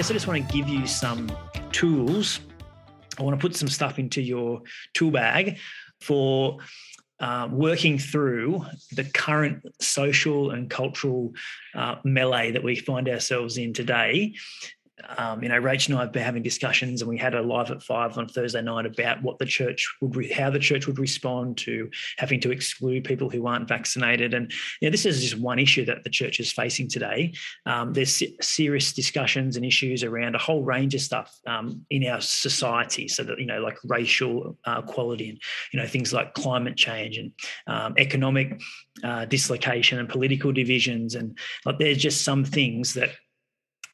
guess I just want to give you some tools. I want to put some stuff into your tool bag for working through the current social and cultural melee that we find ourselves in today. Rach and I have been having discussions, and we had a live at 5 on Thursday night about how the church would respond to having to exclude people who aren't vaccinated. And this is just one issue that the church is facing today. There's serious discussions and issues around a whole range of stuff in our society. So that like racial equality and things like climate change and economic dislocation and political divisions, and there's just some things that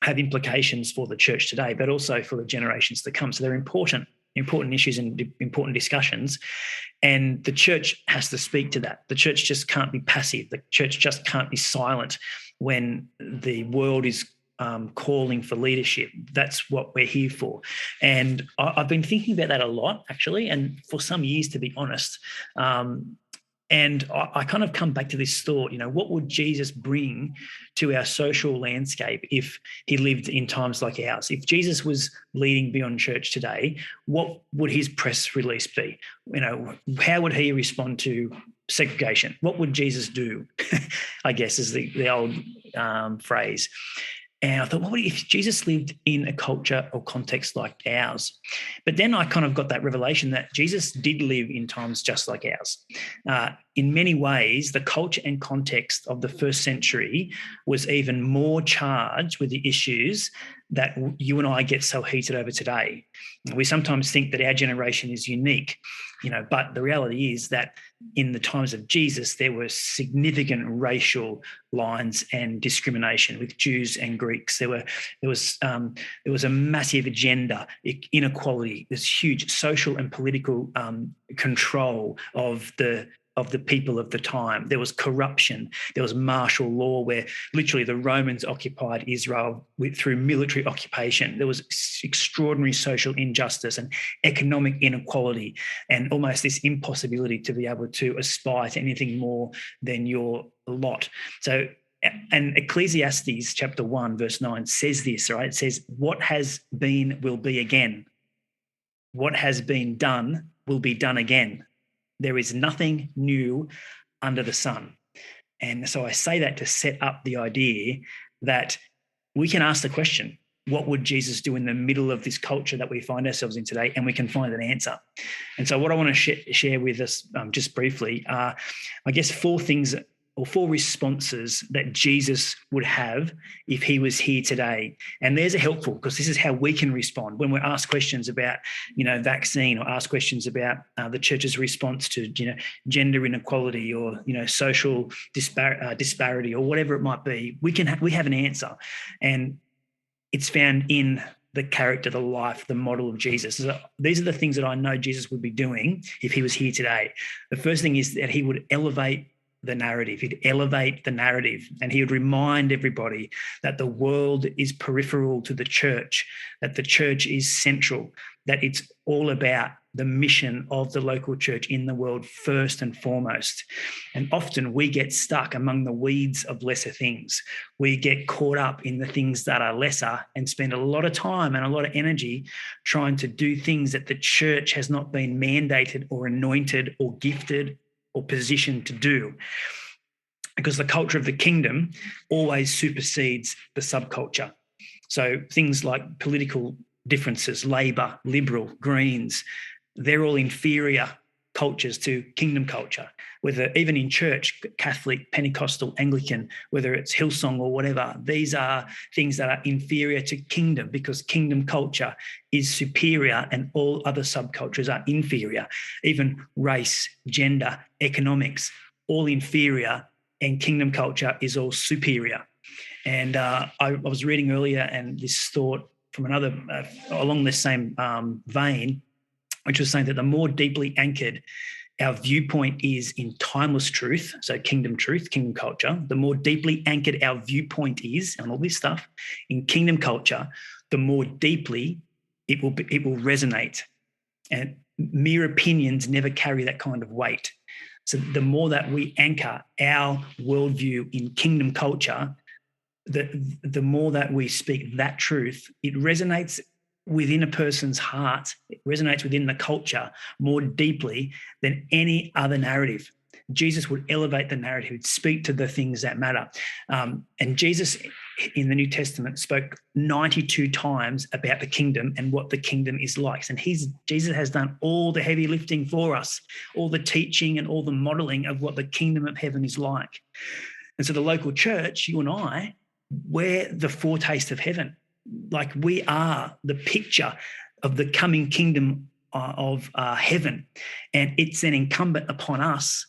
have implications for the church today, but also for the generations to come. So they're important issues and important discussions. And the church has to speak to that. The church just can't be passive. The church just can't be silent when the world is calling for leadership. That's what we're here for. And I've been thinking about that a lot, actually, and for some years, to be honest. And I kind of come back to this thought, what would Jesus bring to our social landscape if he lived in times like ours? If Jesus was leading Beyond Church today, what would his press release be? How would he respond to segregation? What would Jesus do? I guess is the old phrase. And I thought, what if Jesus lived in a culture or context like ours? But then I kind of got that revelation that Jesus did live in times just like ours. In many ways, the culture and context of the first century was even more charged with the issues that you and I get so heated over today. We sometimes think that our generation is unique, but the reality is that in the times of Jesus, there were significant racial lines and discrimination with Jews and Greeks. There was a massive agenda, inequality, this huge social and political control of the people of the time. There was corruption. There was martial law, where literally the Romans occupied Israel through military occupation. There was extraordinary social injustice and economic inequality, and almost this impossibility to be able to aspire to anything more than your lot. So, and Ecclesiastes chapter 1, verse 9 says this, right? It says, what has been will be again. What has been done will be done again. There is nothing new under the sun. And so I say that to set up the idea that we can ask the question, what would Jesus do in the middle of this culture that we find ourselves in today? And we can find an answer. And so what I want to share with us just briefly are, I guess, four responses that Jesus would have if he was here today. And there's a helpful, because this is how we can respond when we're asked questions about, vaccine, or asked questions about the church's response to, gender inequality, or, social disparity, or whatever it might be. We have an answer, and it's found in the character, the life, the model of Jesus. So these are the things that I know Jesus would be doing if he was here today. The first thing is that he would elevate the narrative. He'd elevate the narrative, and he would remind everybody that the world is peripheral to the church, that the church is central, that it's all about the mission of the local church in the world first and foremost. And often we get stuck among the weeds of lesser things. We get caught up in the things that are lesser and spend a lot of time and a lot of energy trying to do things that the church has not been mandated or anointed or gifted or positioned to do, because the culture of the kingdom always supersedes the subculture. So things like political differences, Labor, Liberal, Greens, they're all inferior cultures to kingdom culture, whether even in church, Catholic, Pentecostal, Anglican, whether it's Hillsong or whatever. These are things that are inferior to kingdom, because kingdom culture is superior and all other subcultures are inferior. Even race, gender, economics, all inferior, and kingdom culture is all superior. And I was reading earlier, and this thought from another, along this same vein, which was saying that the more deeply anchored our viewpoint is in timeless truth, so kingdom truth, kingdom culture, the more deeply anchored our viewpoint is on all this stuff in kingdom culture, the more deeply it will resonate. And mere opinions never carry that kind of weight. So the more that we anchor our worldview in kingdom culture, the more that we speak that truth, it resonates within a person's heart, it resonates within the culture more deeply than any other narrative. Jesus would elevate the narrative, he'd speak to the things that matter. And Jesus in the New Testament spoke 92 times about the kingdom and what the kingdom is like. And Jesus has done all the heavy lifting for us, all the teaching and all the modeling of what the kingdom of heaven is like. And so the local church, you and I, we're the foretaste of heaven. Like, we are the picture of the coming kingdom of heaven. And it's then incumbent upon us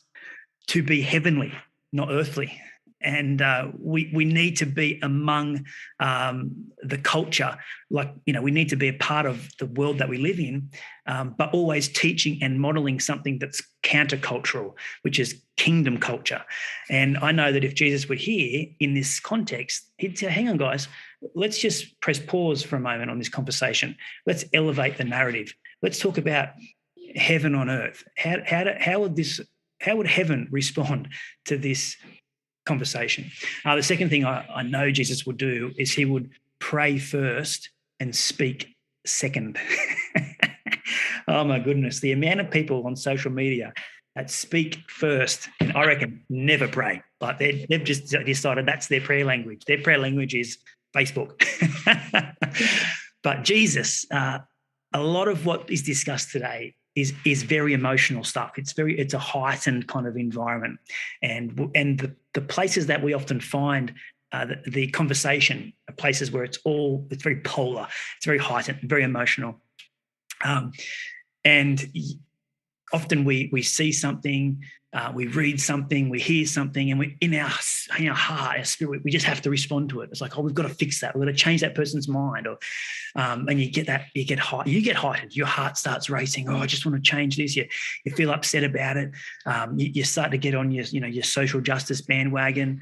to be heavenly, not earthly. And we need to be among the culture. Like, we need to be a part of the world that we live in, but always teaching and modeling something that's countercultural, which is kingdom culture. And I know that if Jesus were here in this context, he'd say, hang on, guys, let's just press pause for a moment on this conversation. Let's elevate the narrative. Let's talk about heaven on earth. How would heaven respond to this conversation? The second thing I know Jesus would do is he would pray first and speak second. Oh my goodness, the amount of people on social media that speak first, and I reckon never pray. Like, they've just decided that's their prayer language. Their prayer language is Facebook. But Jesus, a lot of what is discussed today is very emotional stuff. It's a heightened kind of environment, and the places that we often find the conversation are places where it's very polar, it's very heightened, very emotional, and often we see something, we read something, we hear something, and we in our heart, our spirit, we just have to respond to it. It's like, we've got to fix that. We've got to change that person's mind. Or and you get heightened. Your heart starts racing. Oh, I just want to change this. You feel upset about it. You start to get on your social justice bandwagon.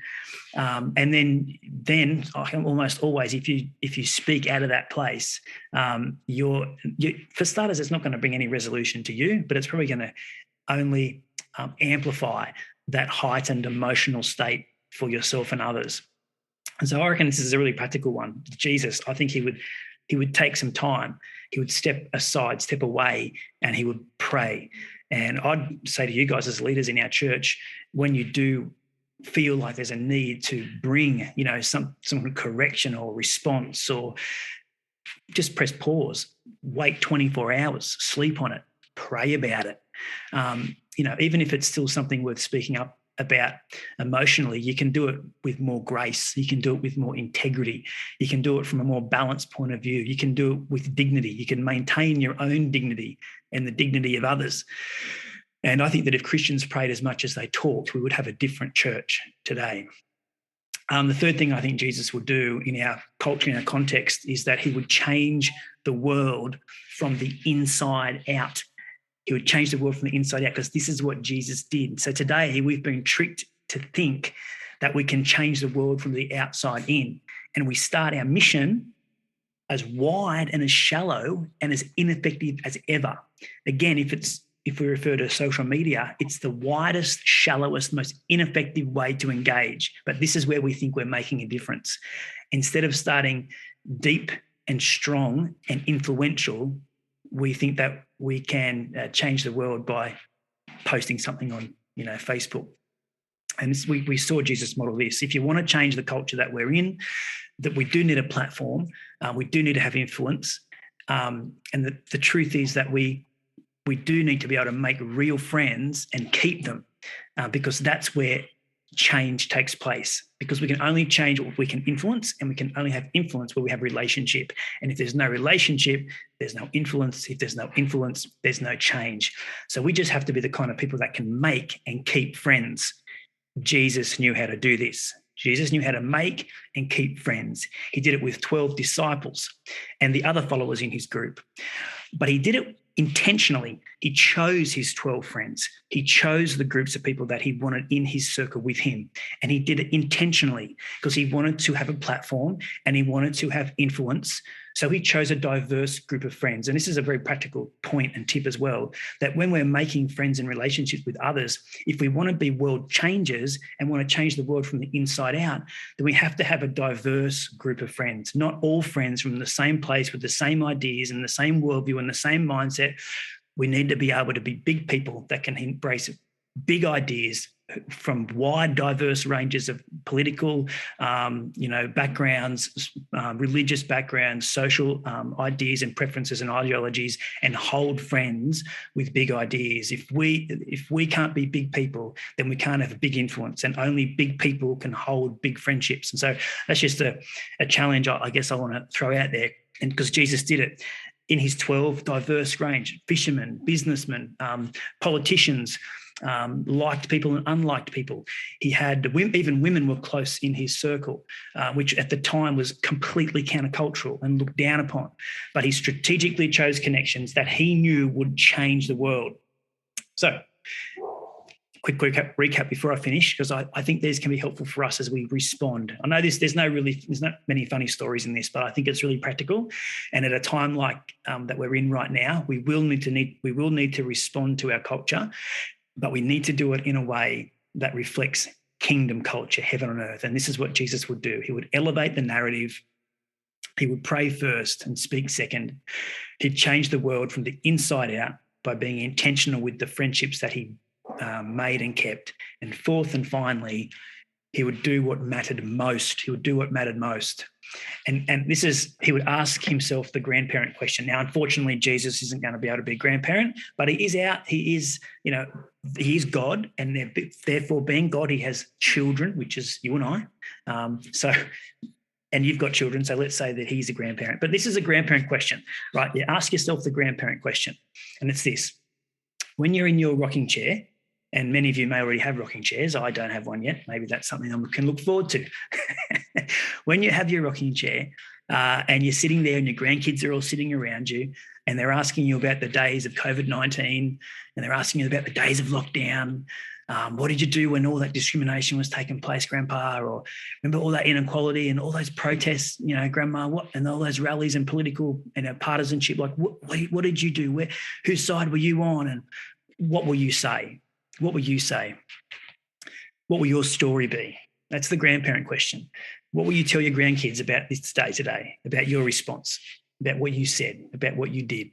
And then almost always, if you speak out of that place, for starters, it's not going to bring any resolution to you, but it's probably going to only amplify that heightened emotional state for yourself and others. And so I reckon this is a really practical one. Jesus, I think he would take some time. He would step away, and he would pray. And I'd say to you guys as leaders in our church, when you do feel like there's a need to bring, some correction or response, or just press pause, wait 24 hours, sleep on it, pray about it. Even if it's still something worth speaking up about emotionally, you can do it with more grace. You can do it with more integrity. You can do it from a more balanced point of view. You can do it with dignity. You can maintain your own dignity and the dignity of others. And I think that if Christians prayed as much as they talked, we would have a different church today. The third thing I think Jesus would do in our culture, in our context, is that he would change the world from the inside out. He would change the world from the inside out, because this is what Jesus did. So today we've been tricked to think that we can change the world from the outside in. And we start our mission as wide and as shallow and as ineffective as ever. Again, if we refer to social media, it's the widest, shallowest, most ineffective way to engage. But this is where we think we're making a difference. Instead of starting deep and strong and influential, we think that we can change the world by posting something on, Facebook. And we saw Jesus model this. If you want to change the culture that we're in, that we do need a platform, we do need to have influence. And the truth is that we do need to be able to make real friends and keep them, because that's where change takes place. Because we can only change what we can influence, and we can only have influence where we have relationship. And if there's no relationship, there's no influence. If there's no influence, there's no change. So we just have to be the kind of people that can make and keep friends. Jesus knew how to do this. Jesus knew how to make and keep friends. He did it with 12 disciples and the other followers in his group. But he did it intentionally. He chose his 12 friends. He chose the groups of people that he wanted in his circle with him. And he did it intentionally because he wanted to have a platform and he wanted to have influence So he chose a diverse group of friends. And this is a very practical point and tip as well, that when we're making friends and relationships with others, if we want to be world changers and want to change the world from the inside out, then we have to have a diverse group of friends, not all friends from the same place with the same ideas and the same worldview and the same mindset. We need to be able to be big people that can embrace big ideas from wide, diverse ranges of political, backgrounds, religious backgrounds, social ideas and preferences and ideologies, and hold friends with big ideas. If we can't be big people, then we can't have a big influence, and only big people can hold big friendships. And so that's just a challenge I guess I want to throw out there, and because Jesus did it in his 12 diverse range: fishermen, businessmen, politicians, liked people and unliked people. He had even women were close in his circle, which at the time was completely countercultural and looked down upon. But he strategically chose connections that he knew would change the world. So, quick recap before I finish, because I think these can be helpful for us as we respond. I know there's not many funny stories in this, but I think it's really practical. And at a time like that we're in right now, we will need to respond to our culture. But we need to do it in a way that reflects kingdom culture, heaven on earth. And this is what Jesus would do. He would elevate the narrative. He would pray first and speak second. He'd change the world from the inside out by being intentional with the friendships that he made and kept. And fourth and finally, he would do what mattered most. He would do what mattered most. And he would ask himself the grandparent question. Now, unfortunately, Jesus isn't going to be able to be a grandparent, but he is God, and therefore being God, he has children, which is you and I. And you've got children, so let's say that he's a grandparent. But this is a grandparent question, right? You ask yourself the grandparent question, and it's this. When you're in your rocking chair, and many of you may already have rocking chairs. I don't have one yet. Maybe that's something I can look forward to. When you have your rocking chair and you're sitting there and your grandkids are all sitting around you and they're asking you about the days of COVID-19 and they're asking you about the days of lockdown. What did you do when all that discrimination was taking place, Grandpa? Or remember all that inequality and all those protests, Grandma, and all those rallies and political partisanship? Like, what did you do? Whose side were you on? And what will you say? What will you say? What will your story be? That's the grandparent question. What will you tell your grandkids about this day today, about your response, about what you said, about what you did?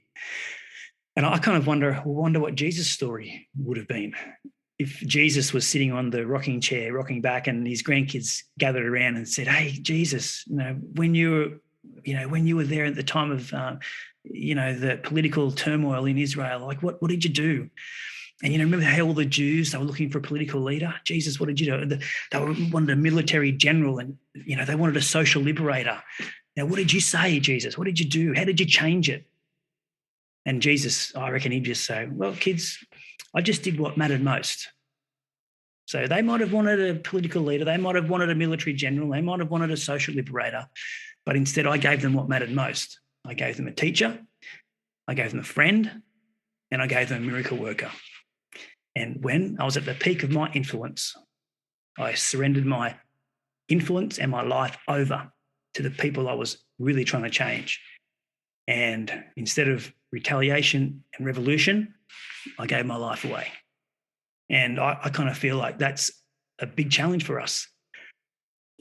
And I kind of wonder what Jesus' story would have been if Jesus was sitting on the rocking chair, rocking back, and his grandkids gathered around and said, "Hey, Jesus, when you were there at the time of the political turmoil in Israel, like what did you do?" And remember how all the Jews, they were looking for a political leader? Jesus, what did you do? They wanted a military general, and they wanted a social liberator. Now, what did you say, Jesus? What did you do? How did you change it? And Jesus, I reckon he'd just say, "Well, kids, I just did what mattered most." So they might have wanted a political leader. They might have wanted a military general. They might have wanted a social liberator. But instead, I gave them what mattered most. I gave them a teacher. I gave them a friend. And I gave them a miracle worker. And when I was at the peak of my influence, I surrendered my influence and my life over to the people I was really trying to change. And instead of retaliation and revolution, I gave my life away. And I kind of feel like that's a big challenge for us.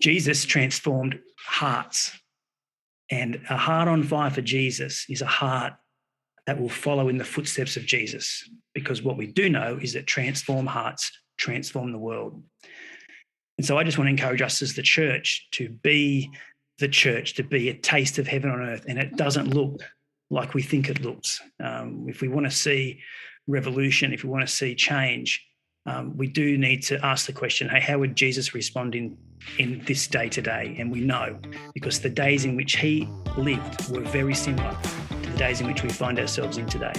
Jesus transformed hearts. And a heart on fire for Jesus is a heart that will follow in the footsteps of Jesus. Because what we do know is that transformed hearts transform the world. And so I just want to encourage us as the church to be the church, to be a taste of heaven on earth. And it doesn't look like we think it looks. If we want to see revolution, if we want to see change, we do need to ask the question, hey, how would Jesus respond in this day today? And we know, because the days in which he lived were very similar to the days in which we find ourselves in today.